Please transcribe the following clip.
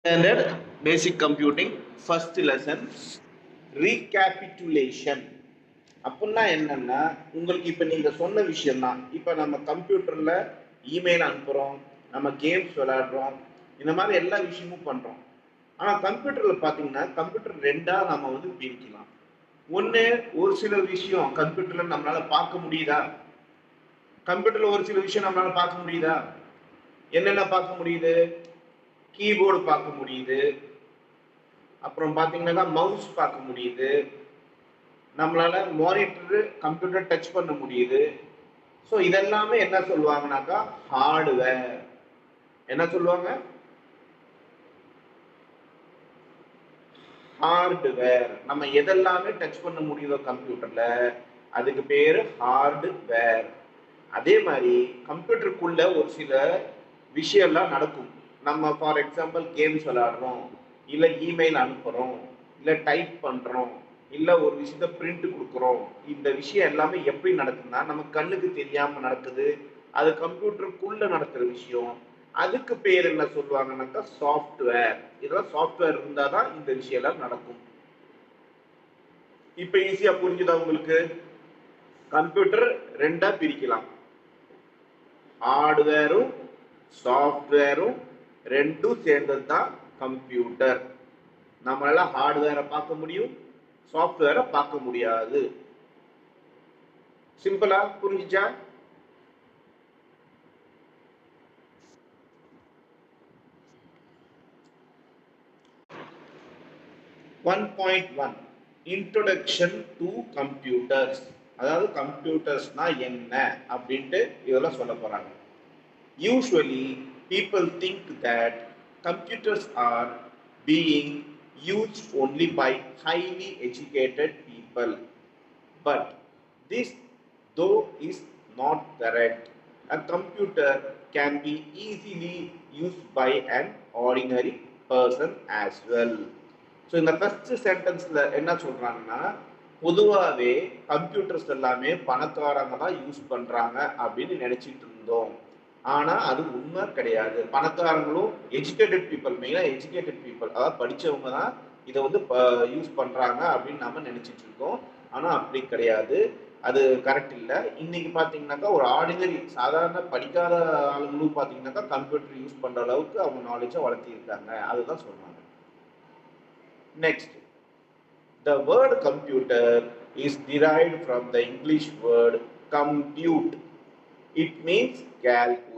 Standard basic computing first lesson recapitulation. அப்படின்னா என்னன்னா உங்களுக்கு இப்போ நீங்கள் சொன்ன விஷயம் தான். இப்போ நம்ம கம்ப்யூட்டரில் இமெயில் அனுப்புகிறோம், நம்ம கேம்ஸ் விளையாடுறோம், இந்த மாதிரி எல்லா விஷயமும் பண்ணுறோம். ஆனால் கம்ப்யூட்டரில் பார்த்தீங்கன்னா கம்ப்யூட்டர் ரெண்டாக நம்ம வந்து பிரிக்கலாம். ஒன்று, ஒரு சில விஷயம் கம்ப்யூட்டரில் நம்மளால் பார்க்க முடியுதா? கம்ப்யூட்டரில் ஒரு சில விஷயம் நம்மளால் பார்க்க முடியுதா? என்னென்ன பார்க்க முடியுது? கீபோர்டு பார்க்க முடியுது, அப்புறம் பார்த்தீங்கன்னா மவுஸ் பார்க்க முடியுது, நம்மளால மானிட்டர் கம்ப்யூட்டர் டச் பண்ண முடியுது. ஸோ இதெல்லாமே என்ன சொல்லுவாங்கனாக்கா ஹார்ட்வேர். என்ன சொல்லுவாங்க? ஹார்ட்வேர். நம்ம எதெல்லாமே டச் பண்ண முடியுதோ கம்ப்யூட்டர்ல அதுக்கு பேரு ஹார்ட்வேர். அதே மாதிரி கம்ப்யூட்டருக்குள்ள ஒரு சில விஷயம்லாம் நடக்கும். நம்ம ஃபார் எக்ஸாம்பிள் கேம்ஸ் விளையாடுறோம், இல்லை இமெயில் அனுப்புகிறோம், இல்லை டைப் பண்ணுறோம், இல்லை ஒரு விஷயத்த பிரிண்ட் கொடுக்குறோம். இந்த விஷயம் எல்லாமே எப்படி நடக்குதுன்னா நம்ம கண்ணுக்கு தெரியாமல் நடக்குது. அது கம்ப்யூட்டருக்குள்ள நடக்கிற விஷயம். அதுக்கு பேர் என்ன சொல்லுவாங்கன்னாக்கா சாஃப்ட்வேர். இதெல்லாம் சாஃப்ட்வேர் இருந்தால் தான் இந்த விஷயம் எல்லாம் நடக்கும். இப்போ ஈஸியாக புரிஞ்சுதா உங்களுக்கு? கம்ப்யூட்டர் ரெண்டா பிரிக்கலாம். ஹார்ட்வேரும் சாஃப்ட்வேரும் ரெண்டும் சேர்ந்தது தான் கம்ப்யூட்டர். நம்மளால ஹார்ட்வேரை பார்க்க முடியும், சாஃப்ட்வேரை பார்க்க முடியாது. சிம்பிளா புரிஞ்சுச்சா? One point one introduction to computers. அதாவது கம்ப்யூட்டர்ஸ்னா என்ன அப்படின்ட்டு இதெல்லாம் சொல்ல போறாங்க. Usually, people think that computers are being used only by highly educated people. But this, though, is not correct. A computer can be easily used by an ordinary person as well. So இந்த first சென்டென்ஸ்ல என்ன சொல்றாங்கன்னா, பொதுவாகவே computers எல்லாமே பணக்காரங்க தான் use பண்றாங்க அப்படின்னு நினைச்சிட்டு இருந்தோம். ஆனா அது உண்மை கிடையாது. பணக்காரங்களும் எஜுகேட்டட் பீப்புள், மெயினா எஜுகேட்டட் பீப்புள், அதாவது படிச்சவங்க தான் இதை வந்து யூஸ் பண்றாங்க அப்படின்னு நாம நினைச்சிட்டு இருக்கோம். ஆனா அப்படி கிடையாது. அது கரெக்ட் இல்லை. இன்னைக்கு பாத்தீங்கன்னாக்கா ஒரு ஆர்டினரி சாதாரண படிக்காத ஆளுங்களும் பாத்தீங்கன்னாக்கா கம்ப்யூட்டர் யூஸ் பண்ற அளவுக்கு அவங்க நாலேஜை வளர்த்தி இருக்காங்க. அதுதான் சொல்றாங்க. Next, the word computer is derived from the English word compute. It means calculate.